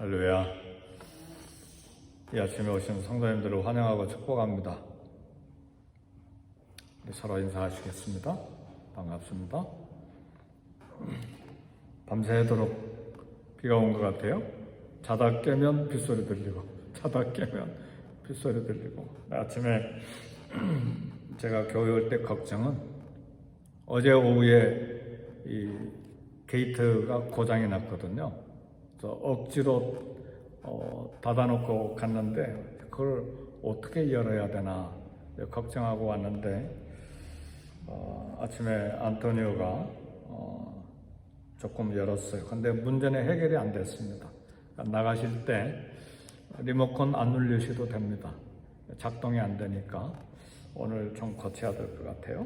할렐루야. 이 아침에 오신 성도님들을 환영하고 축복합니다. 우리 서로 인사하시겠습니다. 반갑습니다. 밤새도록 비가 온 것 같아요. 자다 깨면 빗소리 들리고 자다 깨면 빗소리 들리고. 아침에 제가 교회 올 때 걱정은 어제 오후에 이 게이트가 고장이 났거든요. 그래서 억지로 닫아놓고 갔는데 그걸 어떻게 열어야 되나 걱정하고 왔는데 아침에 안토니오가 조금 열었어요. 근데 문제는 해결이 안 됐습니다. 나가실 때 리모컨 안 누르셔도 됩니다. 작동이 안 되니까 오늘 좀 고쳐야 될 것 같아요.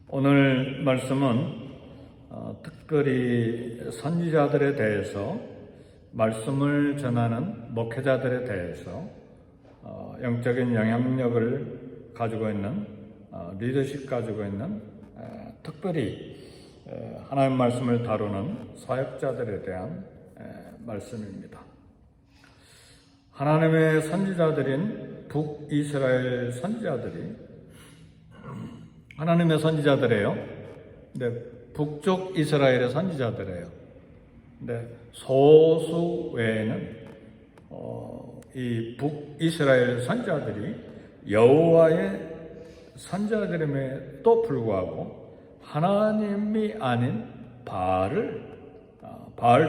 오늘 말씀은 특별히 선지자들에 대해서 말씀을 전하는 목회자들에 대해서 영적인 영향력을 가지고 있는 리더십 가지고 있는 특별히 하나님 말씀을 다루는 사역자들에 대한 말씀입니다. 하나님의 선지자들인 북이스라엘 선지자들이 하나님의 선지자들이에요. 근데 북쪽 이스라엘의 선지자들이에요. 근데 소수 외에는 이 북이스라엘 선지자들이 여호와의 선지자들임에도 불구하고 하나님이 아닌 바알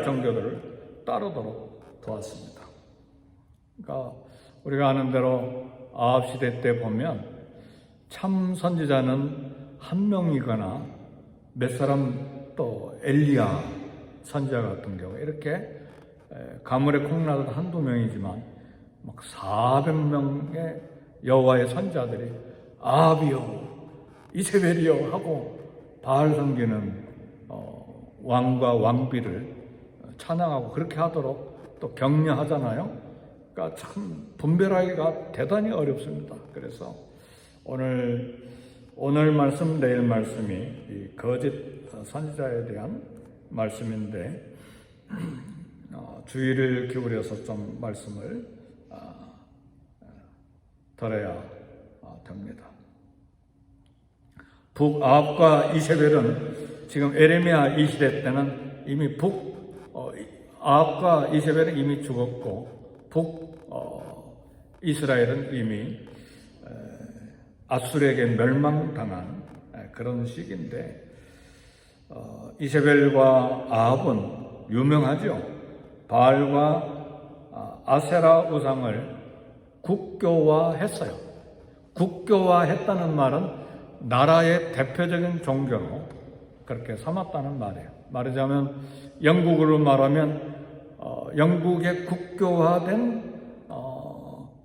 종교들을 따르도록 도왔습니다. 그러니까 우리가 아는 대로 아합 시대 때 보면 참 선지자는 한 명이거나 몇 사람 또 엘리야 선지자 같은 경우 이렇게 가물에 콩나듯 한두 명이지만 막 400명의 여호와의 선지자들이 아합이요 이세벨이요 하고 바알 섬기는 왕과 왕비를 찬양하고 그렇게 하도록 또 격려하잖아요. 그러니까 참 분별하기가 대단히 어렵습니다. 그래서 오늘 말씀, 내일 말씀이 이 거짓 선지자에 대한 말씀인데 주의를 기울여서 좀 말씀을 들어야 됩니다. 북아합과 이세벨은 지금 에레미야 이 시대 때는 이미 아합과 이세벨은 이미 죽었고 북이스라엘은 이미 아수르에게 멸망당한 그런 시기인데 이세벨과 아합은 유명하죠. 바알과 아세라 우상을 국교화했어요. 국교화했다는 말은 나라의 대표적인 종교로 그렇게 삼았다는 말이에요. 말하자면 영국으로 말하면 영국의 국교화된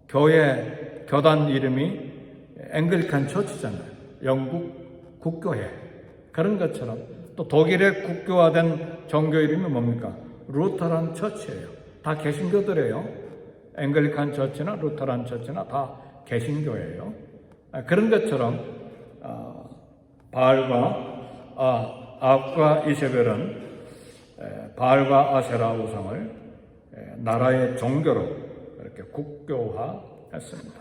교단 이름이 앵글리칸 처치잖아요. 영국 국교회. 그런 것처럼 또 독일의 국교화된 종교 이름이 뭡니까? 루터란 처치예요. 다 개신교들이에요. 앵글리칸 처치나 루터란 처치나 다 개신교예요. 그런 것처럼 아합과 이세벨은 바알과 아세라 우상을 나라의 종교로 이렇게 국교화했습니다.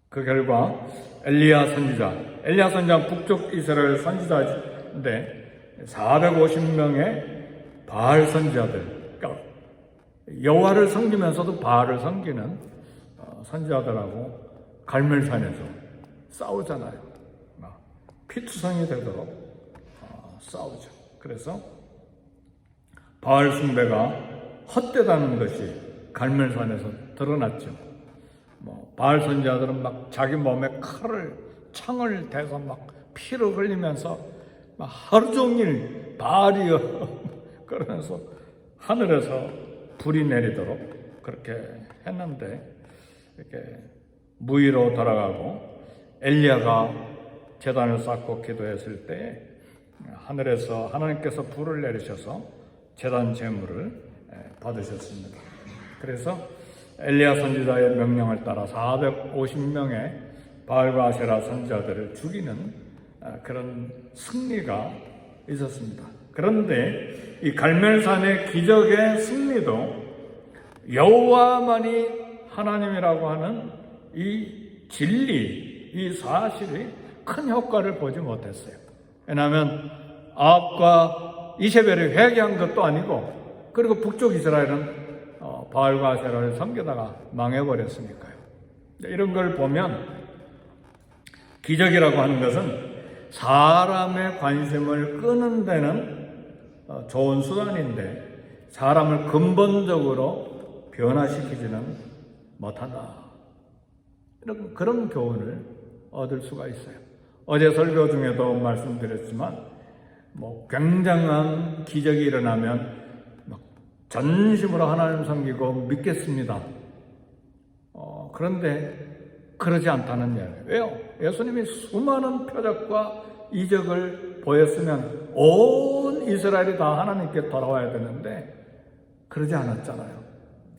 그 결과 엘리야 선지자는 북쪽 이스라엘 선지자인데 450명의 바알 선지자들, 그러니까 여호와를 섬기면서도 바알을 섬기는 선지자들하고 갈멜산에서 싸우잖아요. 피투성이 되도록 싸우죠. 그래서 바알 숭배가 헛되다는 것이 갈멜산에서 드러났죠. 바알 선지자들은 막 자기 몸에 창을 대서 막 피를 흘리면서 막 하루 종일 바알이여 그러면서 하늘에서 불이 내리도록 그렇게 했는데 이렇게 무의로 돌아가고 엘리야가 제단을 쌓고 기도했을 때 하늘에서 하나님께서 불을 내리셔서 제단 제물을 받으셨습니다. 그래서 엘리야 선지자의 명령을 따라 450명의 바알과 아세라 선지자들을 죽이는 그런 승리가 있었습니다. 그런데 이 갈멜산의 기적의 승리도 여호와만이 하나님이라고 하는 이 진리, 이 사실이 큰 효과를 보지 못했어요. 왜냐하면 아합과 이세벨이 회개한 것도 아니고, 그리고 북쪽 이스라엘은 바알과 아세라를 섬기다가 망해버렸으니까요. 이런 걸 보면 기적이라고 하는 것은 사람의 관심을 끄는 데는 좋은 수단인데 사람을 근본적으로 변화시키지는 못한다. 이런 그런 교훈을 얻을 수가 있어요. 어제 설교 중에도 말씀드렸지만 굉장한 기적이 일어나면 전심으로 하나님 섬기고 믿겠습니다. 그런데 그러지 않다는 이야기예요. 왜요? 예수님이 수많은 표적과 이적을 보였으면 온 이스라엘이 다 하나님께 돌아와야 되는데 그러지 않았잖아요.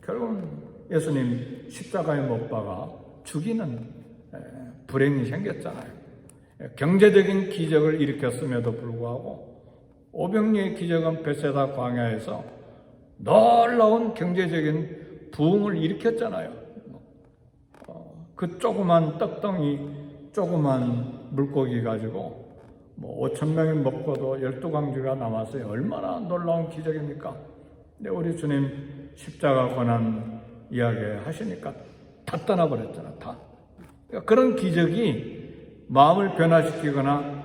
결국은 예수님 십자가에 못 박아 죽이는 불행이 생겼잖아요. 경제적인 기적을 일으켰음에도 불구하고 오병이의 기적은 베세다 광야에서 놀라운 경제적인 부흥을 일으켰잖아요. 그 조그만 떡덩이, 조그만 물고기 가지고 5,000명이 먹고도 12광주가 남았어요. 얼마나 놀라운 기적입니까? 근데 우리 주님 십자가 고난 이야기 하시니까 다 떠나버렸잖아, 다. 그러니까 그런 기적이 마음을 변화시키거나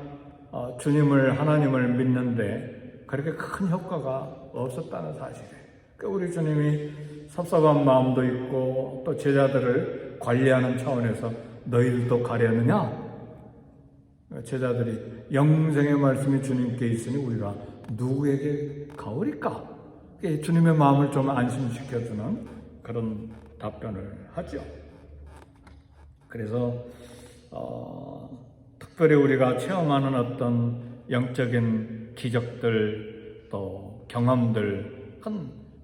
주님을, 하나님을 믿는데 그렇게 큰 효과가 없었다는 사실이에요. 그러니까 우리 주님이 섭섭한 마음도 있고 또 제자들을 관리하는 차원에서 너희들도 가려느냐? 제자들이 영생의 말씀이 주님께 있으니 우리가 누구에게 가오리까? 주님의 마음을 좀 안심시켜주는 그런 답변을 하죠. 그래서 특별히 우리가 체험하는 어떤 영적인 기적들 또 경험들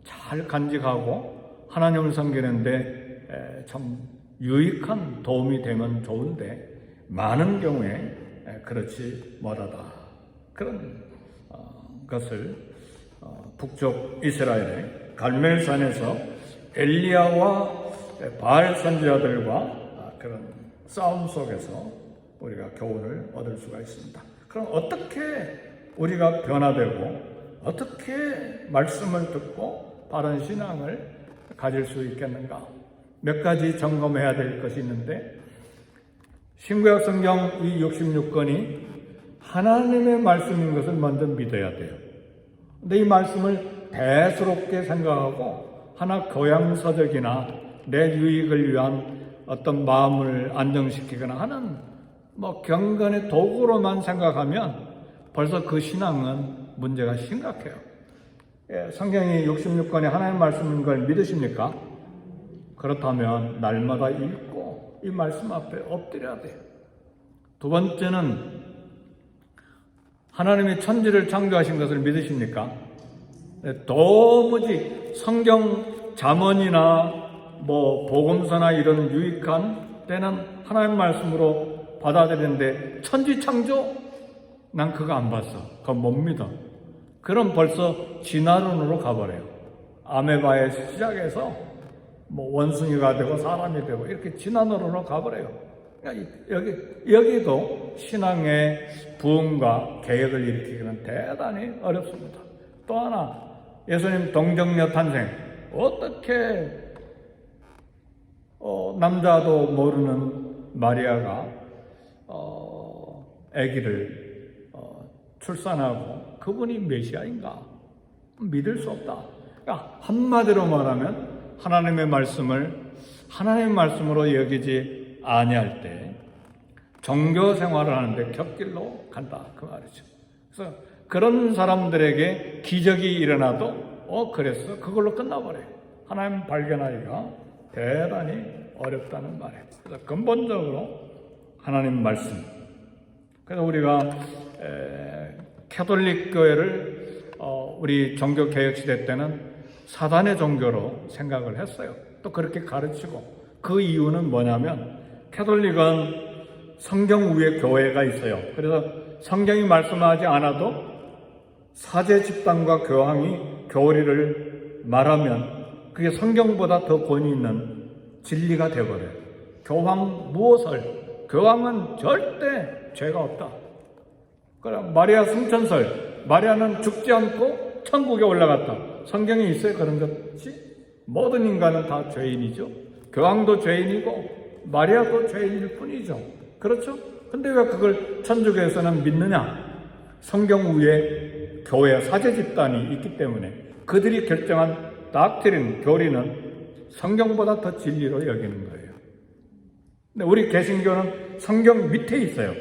잘 간직하고 하나님을 섬기는데 참 유익한 도움이 되면 좋은데 많은 경우에 그렇지 못하다. 그런 것을 북쪽 이스라엘의 갈멜산에서 엘리야와 바알 선지자들과 그런 싸움 속에서 우리가 교훈을 얻을 수가 있습니다. 그럼 어떻게 우리가 변화되고 어떻게 말씀을 듣고 바른 신앙을 가질 수 있겠는가? 몇 가지 점검해야 될 것이 있는데 신구약 성경 이 66권이 하나님의 말씀인 것을 먼저 믿어야 돼요. 근데 이 말씀을 대수롭게 생각하고 하나 교양서적이나 내 유익을 위한 어떤 마음을 안정시키거나 하는 경건의 도구로만 생각하면 벌써 그 신앙은 문제가 심각해요. 성경이 66권의 하나님의 말씀인 걸 믿으십니까? 그렇다면 날마다 읽고 이 말씀 앞에 엎드려야 돼요. 두 번째는 하나님이 천지를 창조하신 것을 믿으십니까? 도무지 성경 잠언이나 복음서나 이런 유익한 때는 하나님 말씀으로 받아들이는데 천지 창조? 난 그거 안 봤어. 그거 못 믿어. 그럼 벌써 진화론으로 가버려요. 아메바의 시작해서 원숭이가 되고 사람이 되고 이렇게 진화론으로 가버려요. 여기도 신앙의 부흥과 개혁을 일으키기는 대단히 어렵습니다. 또 하나, 예수님 동정녀 탄생. 어떻게 남자도 모르는 마리아가 아기를 출산하고 그분이 메시아인가? 믿을 수 없다. 그러니까 한마디로 말하면 하나님의 말씀을 하나님의 말씀으로 여기지 아니할 때 종교 생활을 하는데 곁길로 간다 그 말이죠. 그래서 그런 사람들에게 기적이 일어나도 그랬어 그걸로 끝나버려요. 하나님 발견하기가 대단히 어렵다는 말이에요. 그래서 근본적으로 하나님 말씀. 그래서 우리가 캐톨릭 교회를 우리 종교 개혁 시대 때는 사단의 종교로 생각을 했어요. 또 그렇게 가르치고 그 이유는 뭐냐면 캐톨릭은 성경 위에 교회가 있어요. 그래서 성경이 말씀하지 않아도 사제 집단과 교리를 말하면 그게 성경보다 더 권위 있는 진리가 되어버려요. 교황 무엇을? 교황은 절대 죄가 없다. 그럼 마리아 승천설, 마리아는 죽지 않고 천국에 올라갔다. 성경에 있어요 그런 것이? 모든 인간은 다 죄인이죠. 교황도 죄인이고 마리아도 죄인일 뿐이죠. 그렇죠? 근데 왜 그걸 천주교에서는 믿느냐? 성경 위에 교회 사제 집단이 있기 때문에 그들이 결정한 닥트린, 교리는 성경보다 더 진리로 여기는 거예요. 근데 우리 개신교는 성경 밑에 있어요.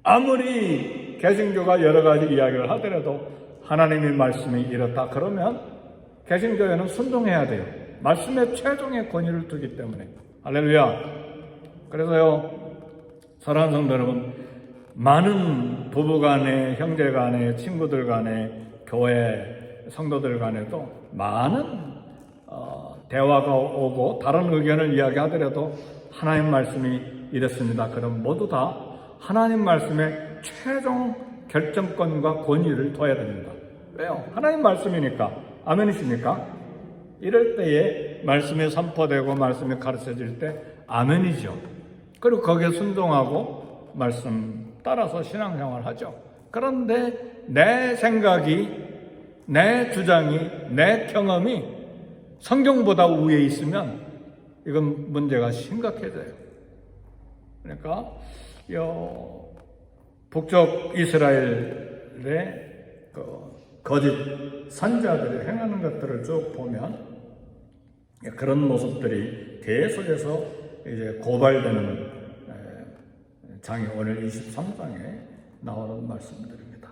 아무리 개신교가 여러 가지 이야기를 하더라도 하나님의 말씀이 이렇다 그러면 개신교회는 순종해야 돼요. 말씀에 최종의 권위를 두기 때문에. 할렐루야. 그래서요, 사랑하는 성도 여러분, 많은 부부 간에, 형제 간에, 친구들 간에, 교회 성도들 간에도 많은 대화가 오고 다른 의견을 이야기하더라도 하나님 말씀이 이렇습니다. 그럼 모두 다 하나님 말씀에 최종 결정권과 권위를 둬야 됩니다. 왜요? 하나님 말씀이니까. 아멘이십니까? 이럴 때에 말씀이 선포되고 말씀이 가르쳐질 때 아멘이죠. 그리고 거기에 순종하고 말씀 따라서 신앙생활을 하죠. 그런데 내 생각이, 내 주장이, 내 경험이 성경보다 위에 있으면 이건 문제가 심각해져요. 그러니까 북쪽 이스라엘의 거짓 선지자들이 행하는 것들을 쭉 보면 그런 모습들이 계속해서 이제 고발되는 장이 오늘 23장에 나오는 말씀들입니다.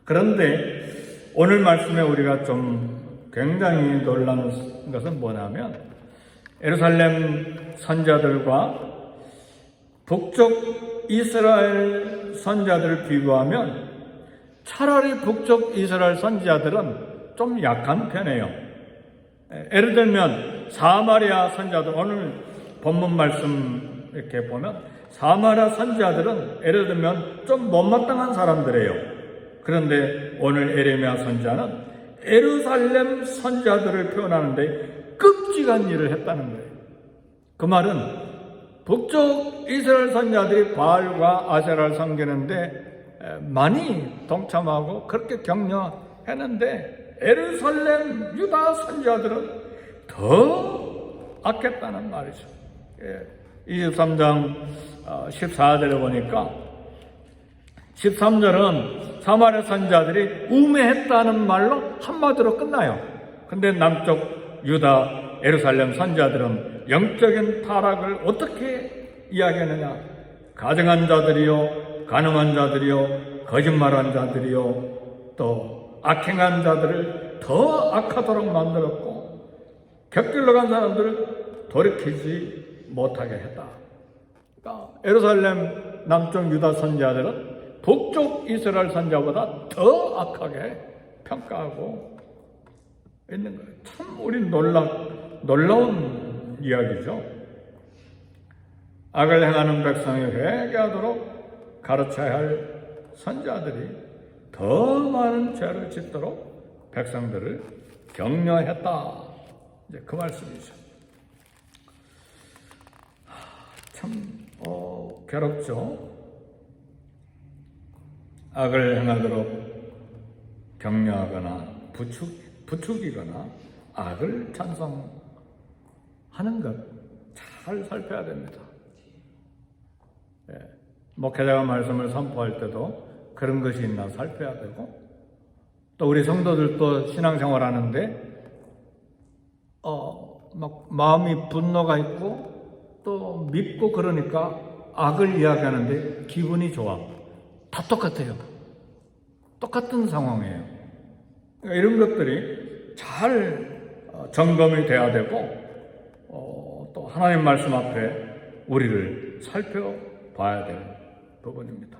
그런데 오늘 말씀에 우리가 좀 굉장히 놀라는 것은 뭐냐면 예루살렘 선지자들과 북쪽 이스라엘 선지자들을 비교하면 차라리 북쪽 이스라엘 선지자들은 좀 약한 편이에요. 예를 들면 사마리아 선지자들, 오늘 본문 말씀 이렇게 보면 사마리아 선지자들은 예를 들면 좀 못마땅한 사람들이에요. 그런데 오늘 에레미야 선지자는 예루살렘 선지자들을 표현하는데 끔찍한 일을 했다는 거예요. 그 말은 북쪽 이스라엘 선지자들이 바알과 아세라를 섬기는데 많이 동참하고 그렇게 격려했는데 예루살렘 유다 선지자들은 더 악했다는 말이죠. 23장 14절에 보니까 13절은 사마리아 선지자들이 우매했다는 말로 한마디로 끝나요. 근데 남쪽 유다 예루살렘 선지자들은 영적인 타락을 어떻게 이야기하느냐? 가증한 자들이요, 가늠한 자들이요, 거짓말한 자들이요, 또 악행한 자들을 더 악하도록 만들었고 곁길로 간 사람들을 돌이키지 못하게 했다. 그러니까 예루살렘 남쪽 유다 선지자들은 북쪽 이스라엘 선지자보다 더 악하게 평가하고 있는 거예요. 참 우리 놀라운 이야기죠. 악을 행하는 백성이 회개하도록 가르쳐야 할 선지자들이 더 많은 죄를 짓도록 백성들을 격려했다. 이제 그 말씀이죠. 참 괴롭죠. 악을 행하도록 격려하거나 부추기거나 악을 찬성하는 것 잘 살펴야 됩니다. 목회자가 말씀을 선포할 때도 그런 것이 있나 살펴야 되고, 또 우리 성도들도 신앙생활 하는데 막 마음이 분노가 있고 또 밉고 그러니까 악을 이야기하는데 기분이 좋아. 다 똑같아요. 똑같은 상황이에요. 그러니까 이런 것들이 잘 점검이 돼야 되고 또 하나님 말씀 앞에 우리를 살펴봐야 되는 부분입니다.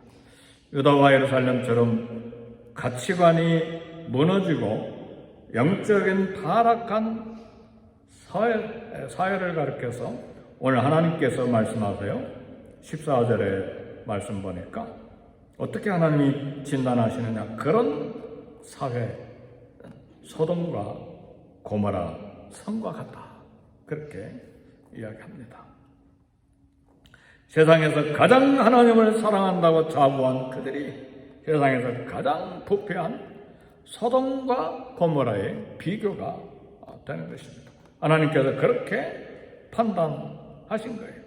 유다와 예루살렘처럼 가치관이 무너지고 영적인 타락한 사회를 가리켜서 오늘 하나님께서 말씀하세요. 14절에 말씀 보니까 어떻게 하나님이 진단하시느냐. 그런 사회, 소돔과 고모라 성과 같다. 그렇게 이야기합니다. 세상에서 가장 하나님을 사랑한다고 자부한 그들이 세상에서 가장 부패한 소돔과 고모라의 비교가 되는 것입니다. 하나님께서 그렇게 판단하신 거예요.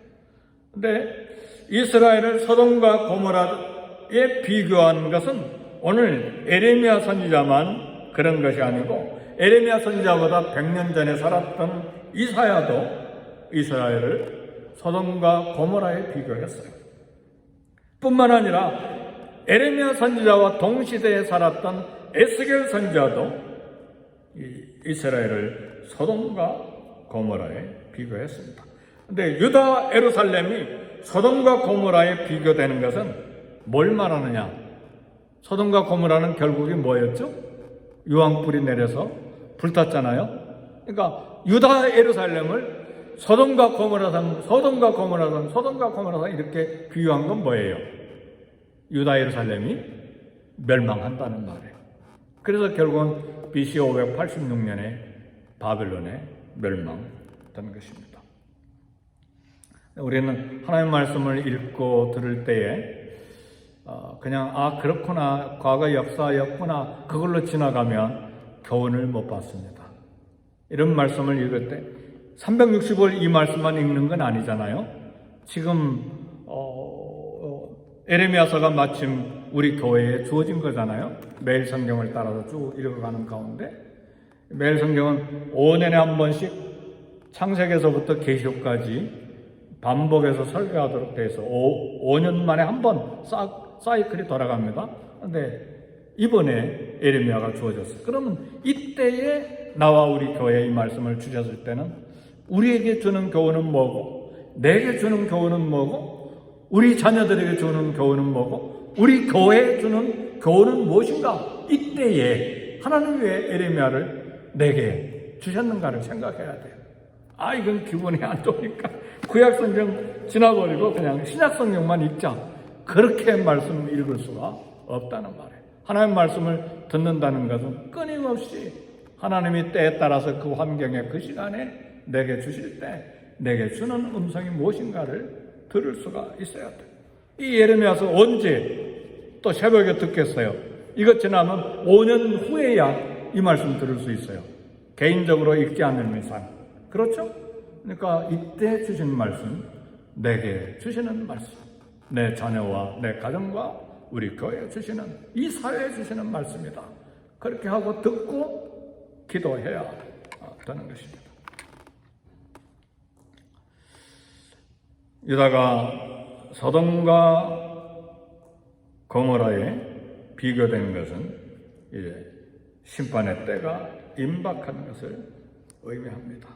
근데 이스라엘을 소돔과 고모라에 비교한 것은 오늘 에레미야 선지자만 그런 것이 아니고 에레미야 선지자보다 100년 전에 살았던 이사야도 이스라엘을 소돔과 고모라에 비교했어요. 뿐만 아니라 에레미야 선지자와 동시대에 살았던 에스겔 선지자도 이스라엘을 소돔과 고모라에 비교했습니다. 근데 유다 예루살렘이 소돔과 고모라에 비교되는 것은 뭘 말하느냐? 소돔과 고모라는 결국이 뭐였죠? 유황불이 내려서 불탔잖아요. 그러니까 유다 예루살렘을 소돔과 고모라산 이렇게 비유한 건 뭐예요? 유다 예루살렘이 멸망한다는 말이에요. 그래서 결국은 BC 586년에 바벨론에 멸망된 것입니다. 우리는 하나님의 말씀을 읽고 들을 때에 그냥 그렇구나, 과거 역사였구나, 그걸로 지나가면 교훈을 못 받습니다. 이런 말씀을 읽을 때 365일 이 말씀만 읽는 건 아니잖아요. 지금 에레미야서가 마침 우리 교회에 주어진 거잖아요. 매일 성경을 따라서 쭉 읽어가는 가운데 매일 성경은 5년에 한 번씩 창세기에서부터 계시록까지 반복해서 설교하도록 되어 있어 5년 만에 한 번 사이클이 돌아갑니다. 그런데 이번에 에레미야가 주어졌어요. 그러면 이때에 나와 우리 교회에 이 말씀을 주셨을 때는 우리에게 주는 교훈은 뭐고, 내게 주는 교훈은 뭐고, 우리 자녀들에게 주는 교훈은 뭐고, 우리 교회에 주는 교훈은 무엇인가? 이때에 하나님 왜 에레미야를 내게 주셨는가를 생각해야 돼요. 이건 기분이 안 좋으니까 구약성경 지나버리고 그냥 신약성경만 읽자. 그렇게 말씀 읽을 수가 없다는 말이에요. 하나님 말씀을 듣는다는 것은 끊임없이 하나님이 때에 따라서 그 환경에 그 시간에 내게 주실 때 내게 주는 음성이 무엇인가를 들을 수가 있어야 돼요. 이 예레미야서 언제 또 새벽에 듣겠어요? 이것 지나면 5년 후에야 이 말씀 들을 수 있어요. 개인적으로 읽지 않는 이상. 그렇죠? 그러니까 이때 주시는 말씀, 내게 주시는 말씀, 내 자녀와 내 가정과 우리 교회에 주시는, 이 사회에 주시는 말씀이다. 그렇게 하고 듣고 기도해야 되는 것입니다. 유다가 소돔과 고모라에 비교된 것은 이제 심판의 때가 임박하는 것을 의미합니다.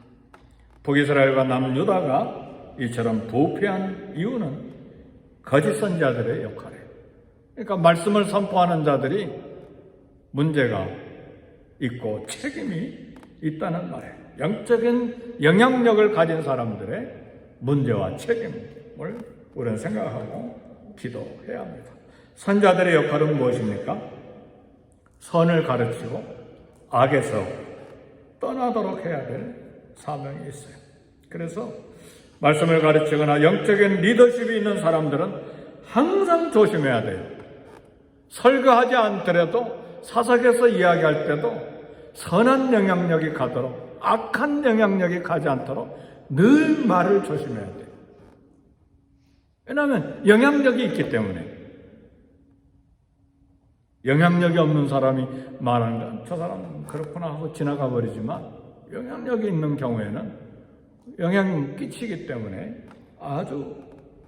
북이스라엘과 남유다가 이처럼 부패한 이유는 거짓 선지자들의 역할이에요. 그러니까 말씀을 선포하는 자들이 문제가 있고 책임이 있다는 말이에요. 영적인 영향력을 가진 사람들의 문제와 책임을 우리는 생각하고 기도해야 합니다. 선자들의 역할은 무엇입니까? 선을 가르치고 악에서 떠나도록 해야 될 사명이 있어요. 그래서 말씀을 가르치거나 영적인 리더십이 있는 사람들은 항상 조심해야 돼요. 설교하지 않더라도 사석에서 이야기할 때도 선한 영향력이 가도록, 악한 영향력이 가지 않도록 늘 말을 조심해야 돼요. 왜냐하면 영향력이 있기 때문에. 영향력이 없는 사람이 말하는 건 저 사람은 그렇구나 하고 지나가 버리지만, 영향력이 있는 경우에는 영향을 끼치기 때문에 아주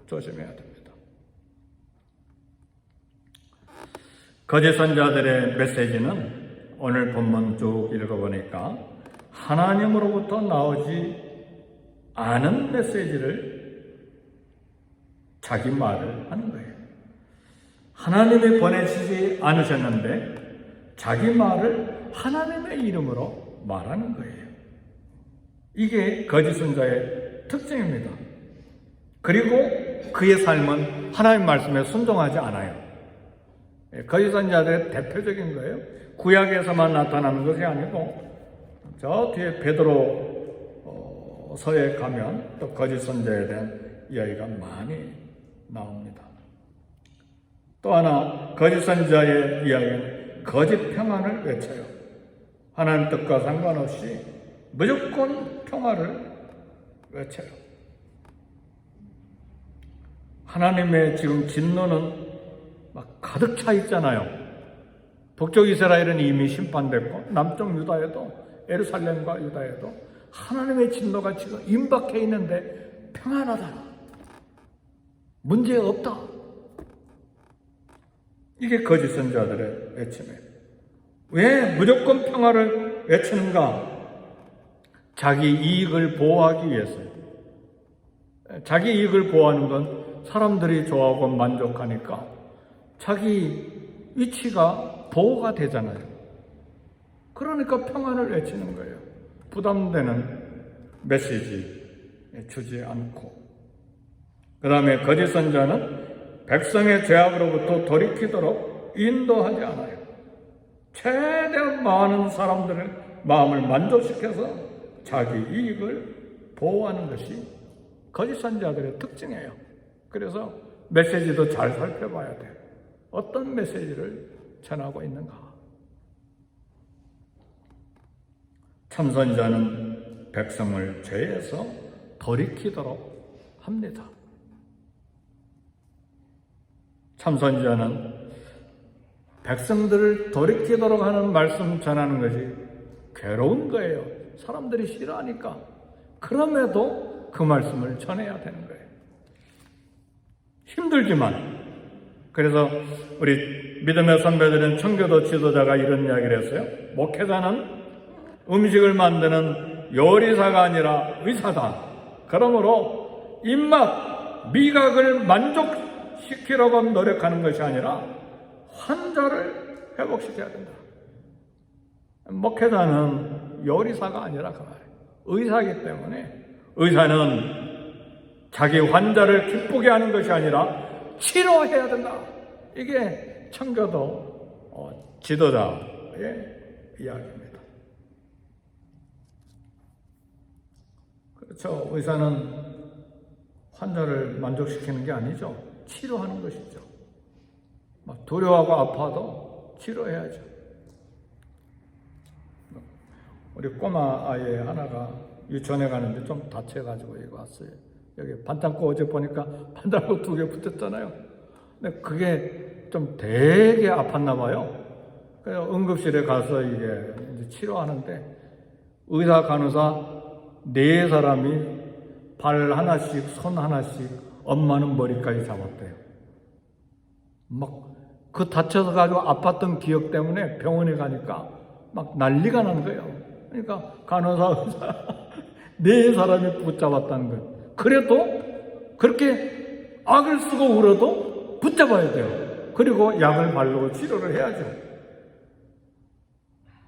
조심해야 됩니다. 거짓 선자들의 메시지는 오늘 본문 쭉 읽어보니까 하나님으로부터 나오지 않은 메시지를 자기 말을 하는 거예요. 하나님이 보내시지 않으셨는데 자기 말을 하나님의 이름으로 말하는 거예요. 이게 거짓 선자의 특징입니다. 그리고 그의 삶은 하나님 말씀에 순종하지 않아요. 거짓 선자들의 대표적인 거예요. 구약에서만 나타나는 것이 아니고 저 뒤에 베드로 서에 가면 또 거짓 선자에 대한 이야기가 많이 나옵니다. 또 하나 거짓 선자의 이야기는 거짓 평안을 외쳐요. 하나님 뜻과 상관없이 무조건 평화를 외쳐요. 하나님의 지금 진노는 막 가득 차 있잖아요. 북쪽 이스라엘은 이미 심판됐고 남쪽 유다에도 예루살렘과 유다에도 하나님의 진노가 지금 임박해 있는데 평안하다. 문제 없다. 이게 거짓 선자들의 외침이에요. 왜 무조건 평화를 외치는가? 자기 이익을 보호하기 위해서요. 자기 이익을 보호하는 건 사람들이 좋아하고 만족하니까 자기 위치가 보호가 되잖아요. 그러니까 평안을 외치는 거예요. 부담되는 메시지 주지 않고. 그 다음에 거짓 선자는 백성의 죄악으로부터 돌이키도록 인도하지 않아요. 최대한 많은 사람들의 마음을 만족시켜서 자기 이익을 보호하는 것이 거짓 선자들의 특징이에요. 그래서 메시지도 잘 살펴봐야 돼요. 어떤 메시지를 전하고 있는가. 참선자는 백성을 죄에서 돌이키도록 합니다. 참선자는 백성들을 돌이키도록 하는 말씀 전하는 것이 괴로운 거예요. 사람들이 싫어하니까. 그럼에도 그 말씀을 전해야 되는 거예요. 힘들지만. 그래서 우리 믿음의 선배들은 청교도 지도자가 이런 이야기를 했어요. 목회자는 음식을 만드는 요리사가 아니라 의사다. 그러므로 입맛, 미각을 만족시키려고 노력하는 것이 아니라 환자를 회복시켜야 된다. 목회자는 요리사가 아니라 그 말이에요. 의사이기 때문에 의사는 자기 환자를 기쁘게 하는 것이 아니라 치료해야 된다. 이게 청교도 지도자의 이야기입니다. 그렇죠. 의사는 환자를 만족시키는 게 아니죠. 치료하는 것이죠. 막 두려워하고 아파도 치료해야죠. 우리 꼬마 아이 하나가 유치원에 가는데 좀 다쳐가지고 여기 왔어요. 여기 반창고 어제 보니까 반창고 2개 붙었잖아요. 근데 그게 좀 되게 아팠나 봐요. 그래서 응급실에 가서 이게 이제 치료하는데 의사 간호사 4사람이 발 하나씩, 손 하나씩, 엄마는 머리까지 잡았대요. 막 그 다쳐서 가지고 아팠던 기억 때문에 병원에 가니까 막 난리가 난 거예요. 그러니까 간호사, 의사 4사람이 붙잡았다는 거예요. 그래도 그렇게 악을 쓰고 울어도 붙잡아야 돼요. 그리고 약을 바르고 치료를 해야죠.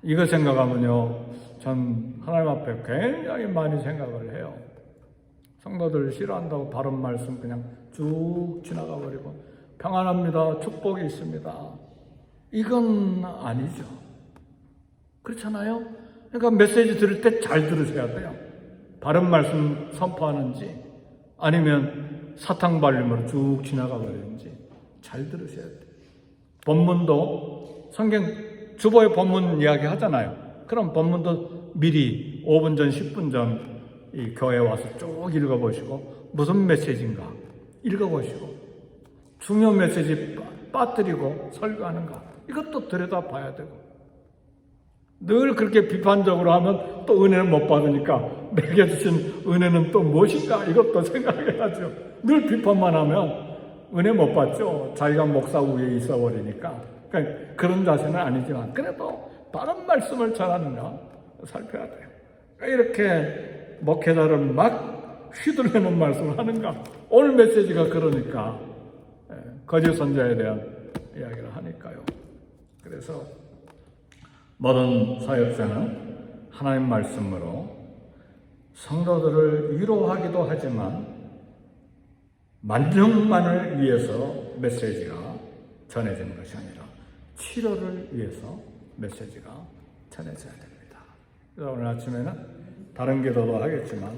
이거 생각하면요, 전 하나님 앞에 굉장히 많이 생각을 해요. 성도들 싫어한다고 바른 말씀 그냥 쭉 지나가 버리고 평안합니다, 축복이 있습니다. 이건 아니죠. 그렇잖아요? 그러니까 메시지 들을 때 잘 들으셔야 돼요. 바른 말씀 선포하는지 아니면 사탕 발림으로 쭉 지나가 버리는지 잘 들으셔야 돼요. 본문도 성경 주보의 본문 이야기 하잖아요. 그럼 본문도 미리 5분 전, 10분 전 이 교회에 와서 쭉 읽어보시고 무슨 메시지인가 읽어보시고 중요 메시지 빠뜨리고 설교하는가 이것도 들여다봐야 되고 늘 그렇게 비판적으로 하면 또 은혜는 못 받으니까 내게 주신 은혜는 또 무엇인가 이것도 생각해야죠. 늘 비판만 하면 은혜 못 받죠. 자기가 목사 위에 있어버리니까. 그러니까 그런 자세는 아니지만 그래도 바른 말씀을 전하느냐 살펴야 돼요. 이렇게 목회자를 막 휘둘리는 말씀을 하는가. 오늘 메시지가 그러니까 거짓 선자에 대한 이야기를 하니까요. 그래서 모든 사역자는 하나님 말씀으로 성도들을 위로하기도 하지만 만족만을 위해서 메시지가 전해지는 것이 아니라 치료를 위해서 메시지가 전해져야 됩니다. 그래서 오늘 아침에는 다른 기도도 하겠지만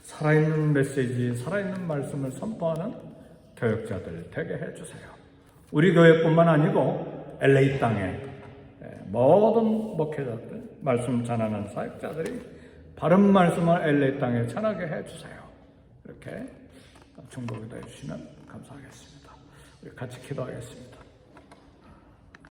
살아있는 메시지, 살아있는 말씀을 선포하는 교역자들 되게 해주세요. 우리 교회뿐만 아니고 LA 땅에 모든 목회자들, 말씀 전하는 사역자들이 바른 말씀을 LA 땅에 전하게 해주세요. 이렇게 중보기도 해주시면 감사하겠습니다. 우리 같이 기도하겠습니다.